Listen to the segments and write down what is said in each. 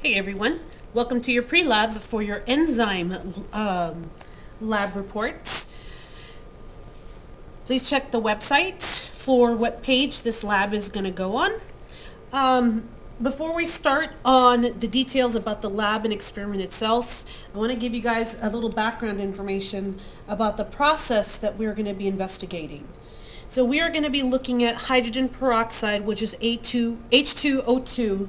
Hey everyone, welcome to your pre-lab for your enzyme lab reports. Please check the website for what page this lab is going to go on. Before we start on the details about the lab and experiment itself, I want to give you guys a little background information about the process that we're going to be investigating. So we are going to be looking at hydrogen peroxide, which is H2O2,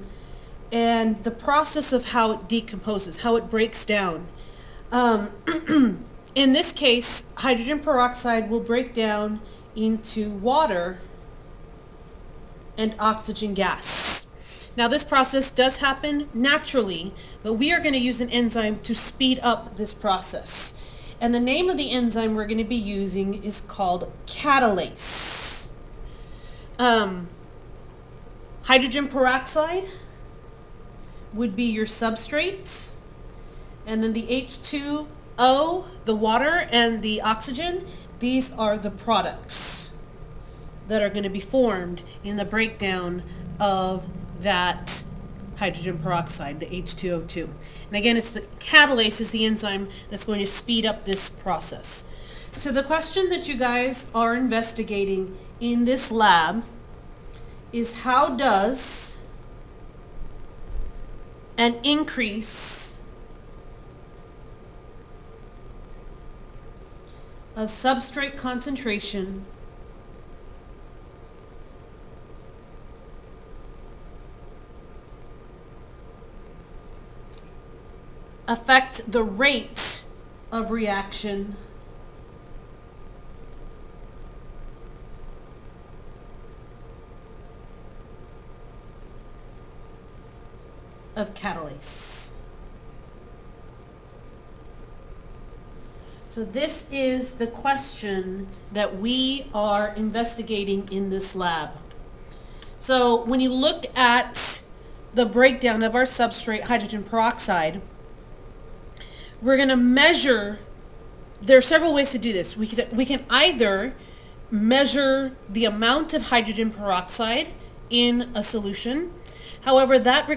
and the process of how it decomposes, how it breaks down. In this case, hydrogen peroxide will break down into water and oxygen gas. Now this process does happen naturally, but we are going to use an enzyme to speed up this process. And the name of the enzyme we're going to be using is called catalase. Hydrogen peroxide would be your substrate, and then the H2O, the water, and the oxygen, these are the products that are going to be formed in the breakdown of that hydrogen peroxide, the H2O2. And again, it's the catalase is the enzyme that's going to speed up this process. So the question that you guys are investigating in this lab is, how does an increase of substrate concentration affect the rate of reaction of catalase? So this is the question that we are investigating in this lab. So when you look at the breakdown of our substrate, hydrogen peroxide, we're going to measure. There are several ways to do this. We can either measure the amount of hydrogen peroxide in a solution. However, that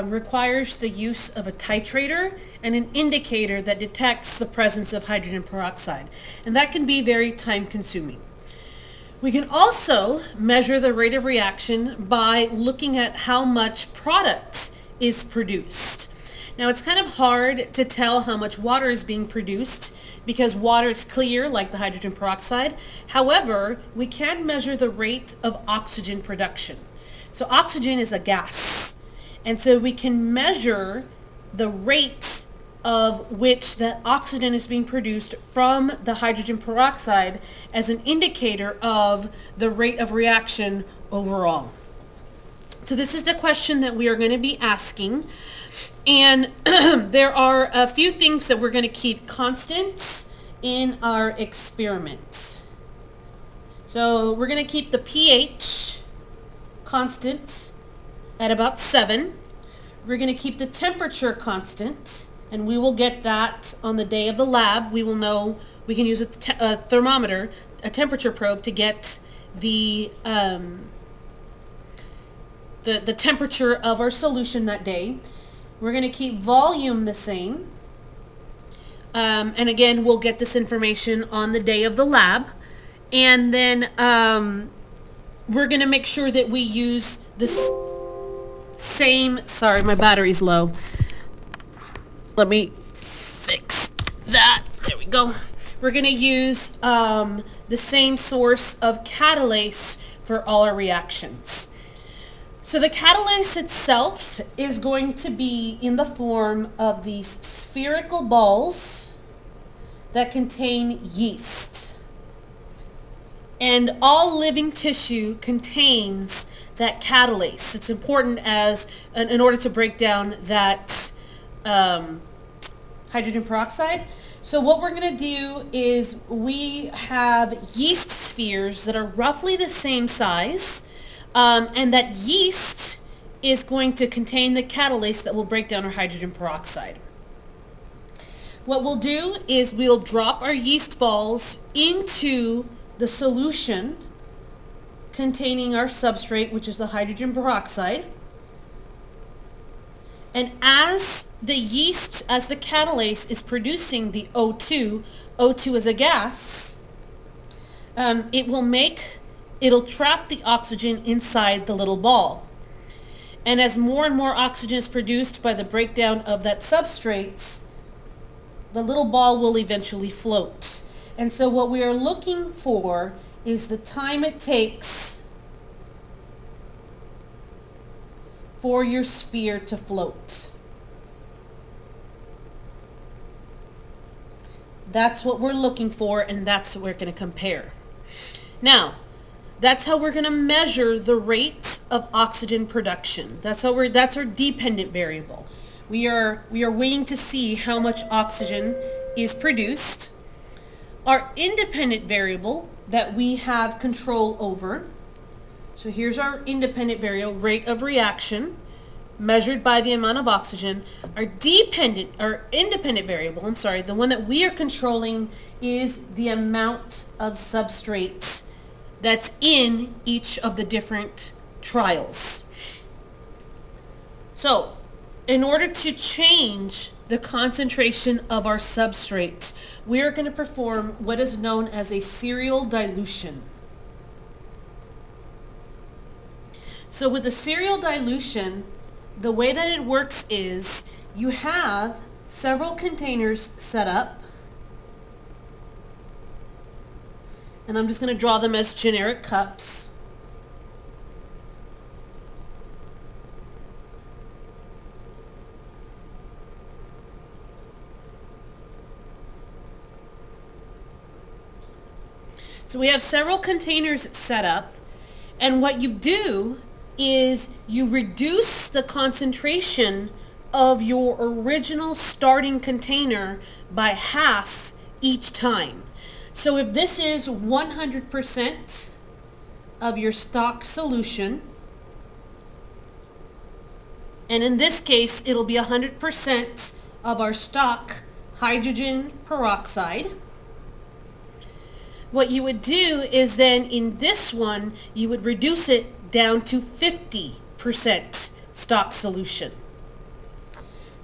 requires the use of a titrator and an indicator that detects the presence of hydrogen peroxide, and that can be very time consuming. We can also measure the rate of reaction by looking at how much product is produced. Now, it's kind of hard to tell how much water is being produced because water is clear, like the hydrogen peroxide. However, we can measure the rate of oxygen production. So oxygen is a gas, and so we can measure the rate of which that oxygen is being produced from the hydrogen peroxide as an indicator of the rate of reaction overall. So this is the question that we are going to be asking, and there are a few things that we're going to keep constant in our experiment. So we're going to keep the pH constant at about 7. We're going to keep the temperature constant, and we will get that on the day of the lab. We will know, we can use a thermometer, a temperature probe, to get the temperature of our solution that day. We're going to keep volume the same, and again, we'll get this information on the day of the lab. And then we're going to make sure that we use this same, sorry, my battery's low. Let me fix that. There we go. We're going to use the same source of catalase for all our reactions. So the catalase itself is going to be in the form of these spherical balls that contain yeast. And all living tissue contains that catalase. It's important in order to break down that hydrogen peroxide. So what we're going to do is we have yeast spheres that are roughly the same size, and that yeast is going to contain the catalase that will break down our hydrogen peroxide. What we'll do is we'll drop our yeast balls into the solution containing our substrate, which is the hydrogen peroxide. And as the yeast, as the catalase is producing the O2, O2 is a gas, it'll trap the oxygen inside the little ball. And as more and more oxygen is produced by the breakdown of that substrate, the little ball will eventually float. And so what we are looking for is the time it takes for your sphere to float. That's what we're looking for, and that's what we're going to compare. Now, that's how we're going to measure the rate of oxygen production. That's our dependent variable. We are waiting to see how much oxygen is produced. Our independent variable that we have control over. So here's our independent variable, rate of reaction, measured by the amount of oxygen. Our independent variable, the one that we are controlling is the amount of substrate that's in each of the different trials. So, in order to change the concentration of our substrate, we are going to perform what is known as a serial dilution. So with the serial dilution, the way that it works is you have several containers set up, and I'm just going to draw them as generic cups. So we have several containers set up, and what you do is you reduce the concentration of your original starting container by half each time. So if this is 100% of your stock solution, and in this case it'll be 100% of our stock hydrogen peroxide, what you would do is then in this one, you would reduce it down to 50% stock solution.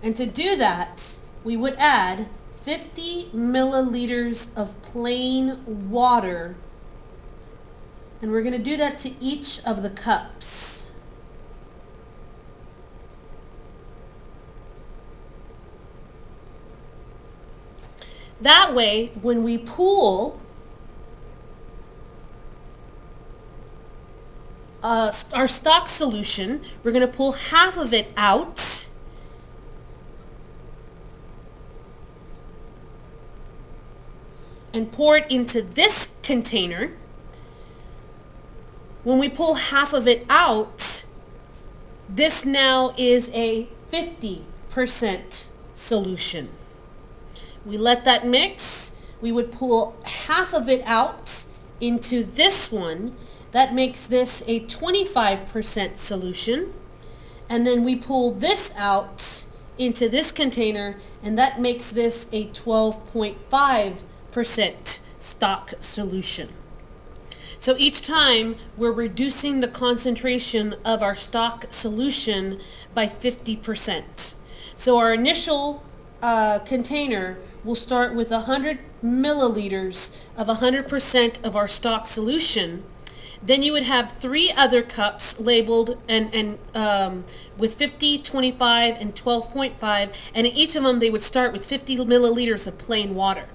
And to do that, we would add 50 milliliters of plain water. And we're going to do that to each of the cups. That way, when we pool our stock solution, we're going to pull half of it out and pour it into this container. When we pull half of it out, this now is a 50% solution. We let that mix. We would pull half of it out into this one. That makes this a 25% solution. And then we pull this out into this container, and that makes this a 12.5% stock solution. So each time we're reducing the concentration of our stock solution by 50%. So our initial container will start with 100 milliliters of 100% of our stock solution. Then you would have 3 other cups labeled and with 50, 25, and 12.5, and in each of them they would start with 50 milliliters of plain water.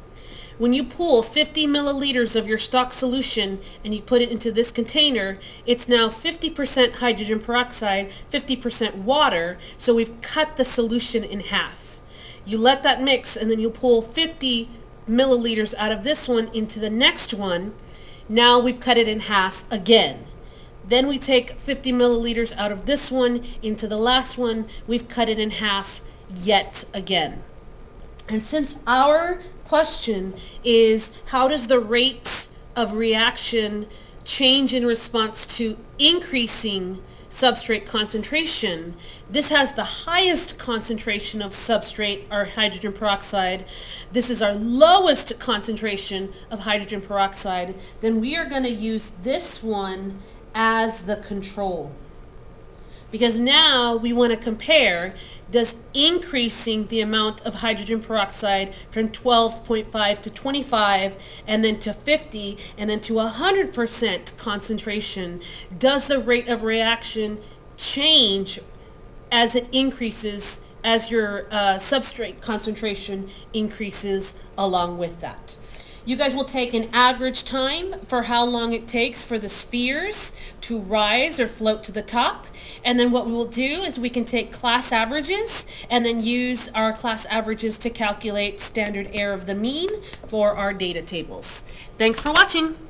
When you pull 50 milliliters of your stock solution and you put it into this container, it's now 50% hydrogen peroxide, 50% water, so we've cut the solution in half. You let that mix, and then you pull 50 milliliters out of this one into the next one. Now we've cut it in half again. Then we take 50 milliliters out of this one into the last one. We've cut it in half yet again. And since our question is how does the rate of reaction change in response to increasing substrate concentration, this has the highest concentration of substrate, or hydrogen peroxide. This is our lowest concentration of hydrogen peroxide. Then we are going to use this one as the control. because now we want to compare, does increasing the amount of hydrogen peroxide from 12.5 to 25 and then to 50 and then to 100% concentration, does the rate of reaction change as it increases, as your substrate concentration increases along with that? You guys will take an average time for how long it takes for the spheres to rise or float to the top. And then what we will do is we can take class averages and then use our class averages to calculate standard error of the mean for our data tables. Thanks for watching.